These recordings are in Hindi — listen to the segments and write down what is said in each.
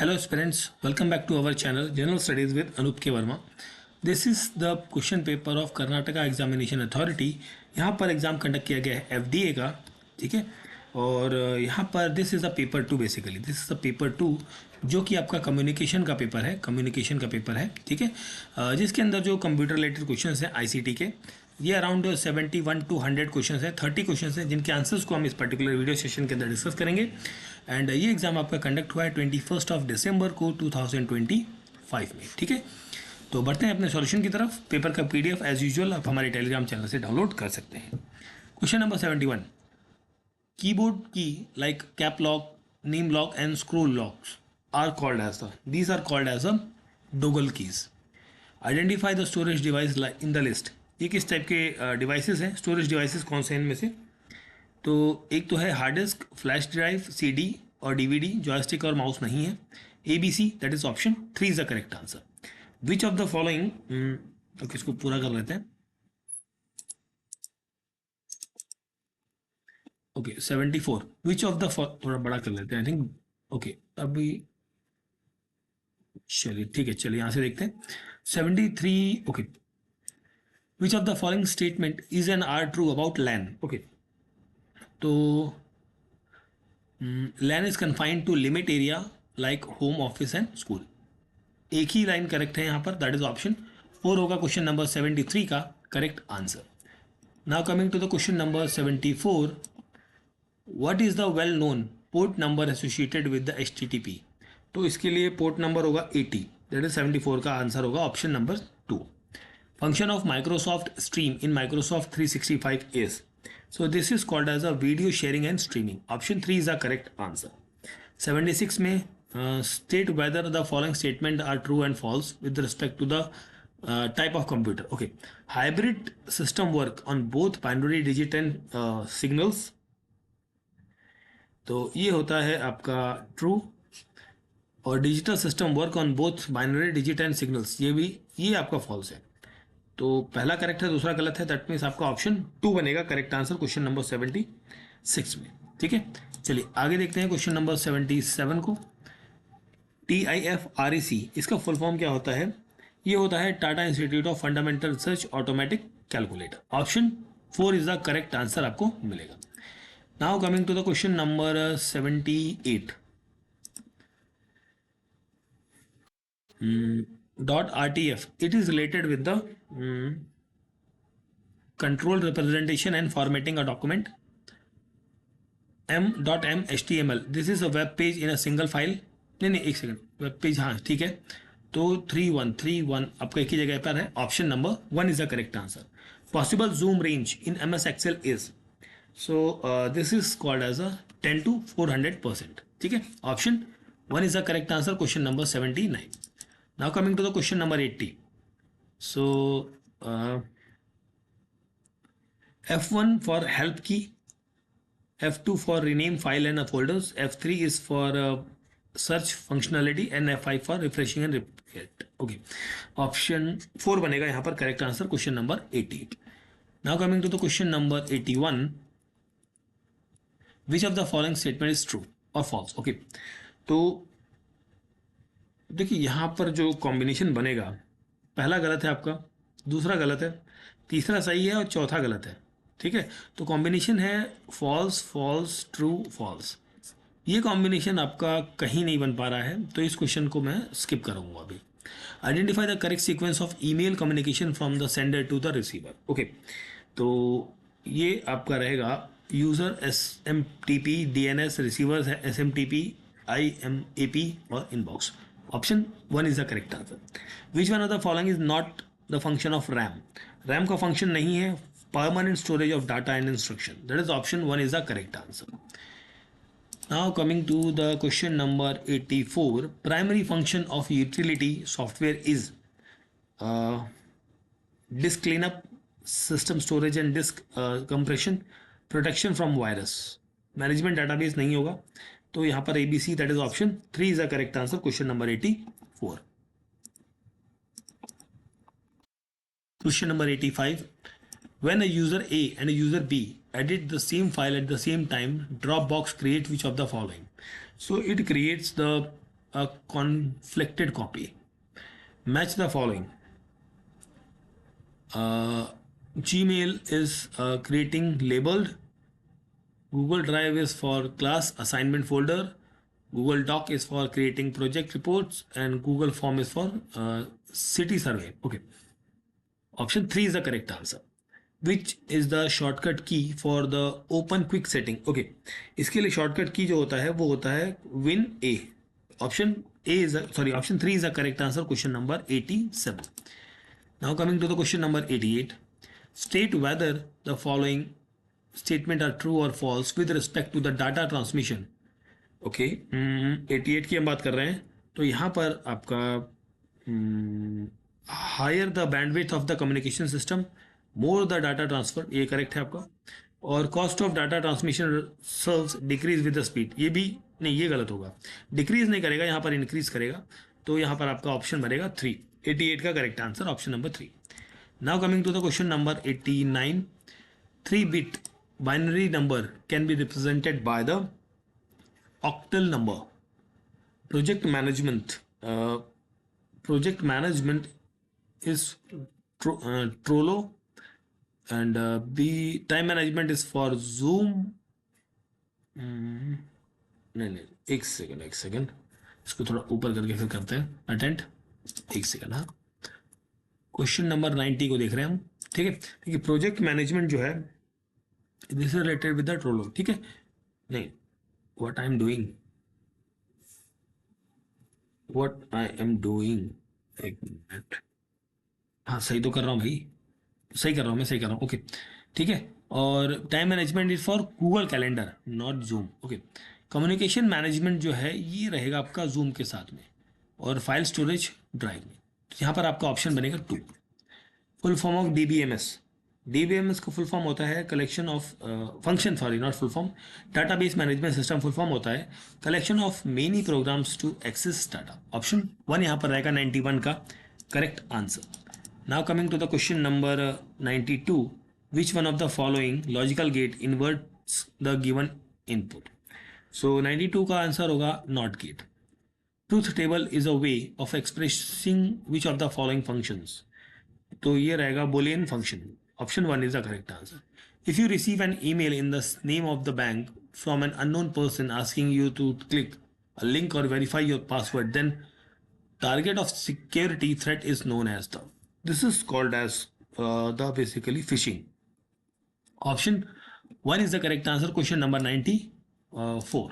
Hello aspirants, welcome back to our channel General Studies with Anup K. Verma. This is the question paper of Karnataka Examination Authority. यहाँ पर एग्ज़ाम कंडक्ट किया गया है FDA का, ठीक है। और यहाँ पर this is a paper two, basically this is a paper two जो कि आपका कम्युनिकेशन का पेपर है, ठीक है। जिसके अंदर जो कंप्यूटर रिलेटेड क्वेश्चन हैं ICT के, ये अराउंड 71 टू 100 क्वेश्चन है, 30 क्वेश्चन हैं जिनके आंसर्स को हम इस पर्टिकुलर वीडियो सेशन के अंदर डिस्कस करेंगे। एंड ये एग्ज़ाम आपका कंडक्ट हुआ है 21 दिसंबर को 2025 में, ठीक है। तो बढ़ते हैं अपने सॉल्यूशन की तरफ। पेपर का PDF एज यूजुअल आप हमारे टेलीग्राम चैनल से डाउनलोड कर सकते हैं। Question number 71, keyboard key like cap lock, num lock and scroll locks are called as a toggle keys. Identify the storage device in the list. ये किस टाइप के डिवाइसेस हैं, स्टोरेज डिवाइसेस कौन से हैं इनमें से? तो एक तो है hard disk, flash drive, CD और DVD, जॉयस्टिक और माउस नहीं है। ABC, that is option 3 is the correct answer. Which of the following, okay इसको पूरा कर लेते हैं। ओके 74, विच ऑफ द, थोड़ा बड़ा कर लेते हैं आई थिंक। ओके अभी चलिए ठीक है, चलिए यहाँ से देखते हैं 73। Okay, which of the following statement is and are true about LAN? Okay, तो LAN is confined to limit area like home, office and school. एक ही लाइन करेक्ट है यहाँ पर, दैट इज ऑप्शन 4 होगा क्वेश्चन नंबर 73 का correct answer. Now coming to the question number 74, what is the well known port number associated with the HTTP? तो इसके लिए पोर्ट नंबर होगा 80, दैट इज 74 का आंसर होगा option number 2। Function of Microsoft stream in Microsoft 365 is, so this is called as a video sharing and streaming. Option 3 is the correct answer. 76 में state whether the following statement are true and false with respect to the type of computer. Okay, hybrid system work on both binary digit and signals. तो ये होता है आपका true, और digital system work on both binary digit and signals, ये आपका फॉल्स है। तो पहला करेक्ट है, दूसरा गलत है, दैट मीन्स आपका ऑप्शन 2 बनेगा करेक्ट आंसर क्वेश्चन नंबर 76 में, ठीक है। चलिए आगे देखते हैं क्वेश्चन नंबर 77 को। TIFREC, इसका फुल फॉर्म क्या होता है? ये होता है Tata institute of fundamental research automatic calculator. Option 4 is the correct answer आपको मिलेगा। Now coming to the question number 78, .RTF, it is related with the control representation and formatting a document. M.M HTML, this is a web page in a single file. नहीं एक सेकंड, वेब पेज, हाँ ठीक है। तो 3131 आपका एक ही जगह पर है, option number 1 is the correct answer. Possible zoom range in MS Excel is, so this is called as a 10 to 400%, ठीक है। Option 1 is the correct answer, question number 79. Now coming to the question number 80. So F1 for help key, F2 for rename file and folders, F3 is for search functionality and F5 for refreshing and repeat. Okay, option 4 बनेगा यहाँ पर correct answer question number 80. Now coming to the question number 81, which of the following statement is true or false? Okay, तो देखिए यहाँ पर जो कॉम्बिनेशन बनेगा, पहला गलत है आपका, दूसरा गलत है, तीसरा सही है और चौथा गलत है, ठीक है। तो कॉम्बिनेशन है फॉल्स फॉल्स ट्रू फॉल्स। ये कॉम्बिनेशन आपका कहीं नहीं बन पा रहा है, तो इस क्वेश्चन को मैं स्किप करूँगा अभी। Identify the correct sequence of email communication from the sender to the receiver. Okay, तो ये आपका रहेगा यूज़र SMTP, DNS रिसीवर्स है SMTP, IMAP और inbox. Option 1 is the correct answer. Which one of the following is not the function of RAM? RAM का फंक्शन नहीं है permanent storage of data and instruction, that is option 1 is the correct answer. Now coming to the question number 84, primary function of utility software is disk cleanup, system storage and disk compression, protection from virus. Management database नहीं होगा, तो यहाँ पर ABC, that is option 3 is the correct answer question number 84। Question number 85, when a user A and a user B edit the same file at the same time, Dropbox create which of the following? So it creates the a conflicted copy. Match the following. Gmail is creating labeled. Google Drive is for class assignment folder. Google Doc is for creating project reports, and Google Form is for city survey. Okay. Option 3 is the correct answer. Which is the shortcut key for the open quick setting? Okay. इसके लिए shortcut key जो होता है वो होता है Win A. Option option 3 is the correct answer. Question number 87. Now coming to the question number 88. State whether the following statement are true or false with respect to the data transmission. Okay 88 की हम बात कर रहे हैं, तो यहाँ पर आपका higher the bandwidth of the communication system, more the data transfer, ये करेक्ट है आपका. और cost of data transmission serves decrease with the speed, ये भी नहीं, ये गलत होगा. डिक्रीज नहीं करेगा, यहाँ पर इंक्रीज करेगा. तो यहाँ पर आपका ऑप्शन बनेगा 3. 88 का correct answer option number 3. Now coming to the question number 89. 3-bit binary number can be represented by the octal number. Project management is Trello, and the time management is for Zoom. नहीं, एक सेकेंड इसको थोड़ा ऊपर करके फिर करते हैं अटेंड. एक सेकेंड. हाँ, क्वेश्चन नंबर 90 को देख रहे हैं हम. ठीक है, देखिए प्रोजेक्ट मैनेजमेंट जो है this is related with the Trello. ठीक है, नहीं, what I am doing, एक मिनट. हाँ, सही तो कर रहा हूँ भाई, सही कर रहा हूँ मैं. ओके, ठीक है. और time management is for Google calendar, not zoom. Okay. Communication management जो है ये रहेगा आपका जूम के साथ में, और फाइल स्टोरेज ड्राइव में. यहाँ पर आपका ऑप्शन बनेगा 2. फुल फॉर्म ऑफ DBMS का फुल फॉर्म होता है collection of function, sorry not full form, database management system. Full form होता है collection of many programs to access data. Option 1 यहाँ पर रहेगा 91 का correct answer. Now coming to the question number 92. Which one of the following logical gate inverts the given input? So 92 का आंसर होगा not gate. Truth table is a way of expressing which of the following functions? तो ये रहेगा Boolean function. Option 1 is the correct answer. If you receive an email in the name of the bank from an unknown person asking you to click a link or verify your password, then target of security threat is known as the. This is called as the basically phishing. Option 1 is the correct answer. Question number 94.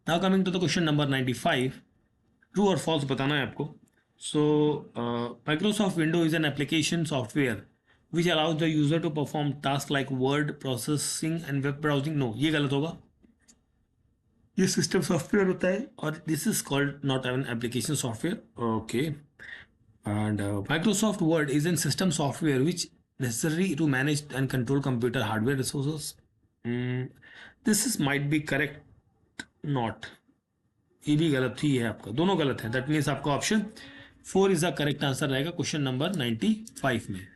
Now coming to the question number 95. True or false बताना है आपको. So Microsoft Windows is an application software which allows the user to perform tasks like word processing and web browsing. No, ये गलत होगा. ये सिस्टम सॉफ्टवेयर होता है, और this is called not an application software. Okay. And Microsoft Word is a system software which necessary to manage and control computer hardware resources. This is might be correct, not. ये भी गलत ही है आपका, दोनों गलत है. दैट मीन्स आपका option 4 is the correct answer रहेगा क्वेश्चन नंबर 95 में.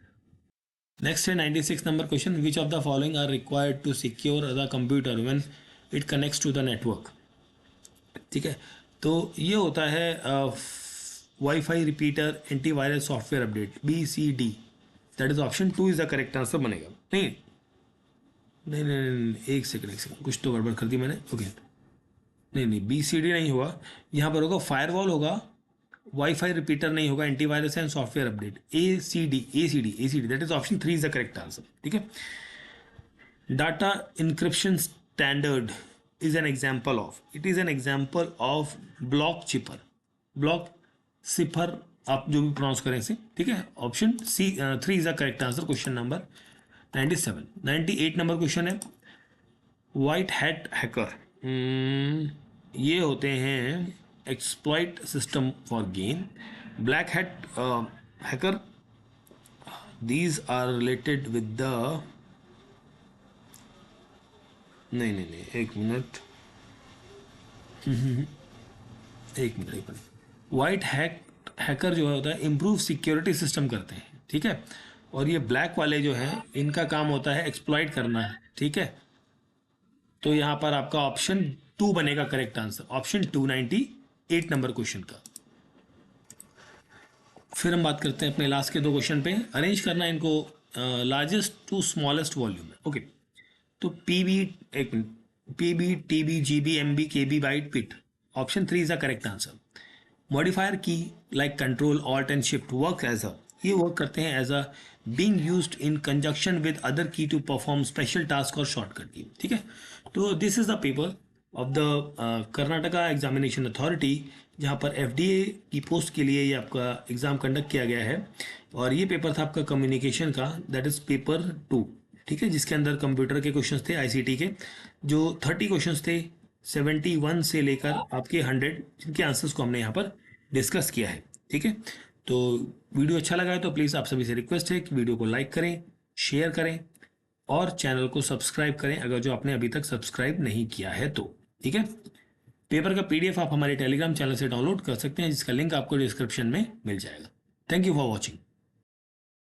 नेक्स्ट है 96 number question. Which of the following are required to secure the computer when it connects to the network? ठीक है, तो ये होता है wifi repeater, antivirus, software update. BCD, that is option 2 is the correct answer बनेगा. नहीं, एक सेकेंड, कुछ तो गड़बड़ कर दी मैंने. ओके, नहीं, BCD नहीं होगा, यहाँ पर होगा फायरवॉल होगा, वाईफाई रिपीटर नहीं होगा, antivirus and software update. ACD, that is option 3 is the correct answer. ठीक है. Data encryption standard is an example of, it is an example of block cipher, आप जो भी प्रोनाउंस करें इसे. ठीक है. Option 3 is the correct answer question number 97. 98 number question है. व्हाइट हैट हैकर, ये होते हैं exploit system for gain. Black hat hacker, these are related with the नहीं, एक मिनट. वाइट हैकर जो होता है इम्प्रूव सिक्योरिटी सिस्टम करते हैं. ठीक है. और ये ब्लैक वाले जो है इनका काम होता है एक्सप्लॉइट करना है. ठीक है. तो यहाँ पर आपका ऑप्शन 2 बनेगा correct answer. Option 2, 98. 8 number question का। फिर हम बात करते हैं अपने लास्ट के 2 क्वेश्चन पे। अरेंज करना इनको लार्जेस्ट टू स्मॉलेस्ट वॉल्यूम में। ओके, तो पीबी, एक minute, PB, TB, GB, MB, KB, byte, bit. Option 3 is the correct answer. Modifier key like control, alt and shift work as a, ये वर्क करते हैं as a being used in conjunction with other key to perform special task और शॉर्टकट की। ठीक है, तो this is the paper of the Karnataka examination authority, जहाँ पर एफडीए की पोस्ट के लिए ये आपका एग्ज़ाम कंडक्ट किया गया है। और ये पेपर था आपका कम्युनिकेशन का, दैट इज़ पेपर 2। ठीक है, जिसके अंदर कंप्यूटर के क्वेश्चंस थे आईसीटी के, जो 30 क्वेश्चंस थे 71 से लेकर आपके 100, जिनके आंसर्स को हमने यहाँ पर डिस्कस किया है। ठीक है, तो वीडियो अच्छा लगा है तो प्लीज़ आप सभी से रिक्वेस्ट है कि वीडियो को लाइक करें, शेयर करें और चैनल को सब्सक्राइब करें अगर जो आपने अभी तक सब्सक्राइब नहीं किया है तो। ठीक है, पेपर का पीडीएफ आप हमारे टेलीग्राम चैनल से डाउनलोड कर सकते हैं, जिसका लिंक आपको डिस्क्रिप्शन में मिल जाएगा। Thank you for watching.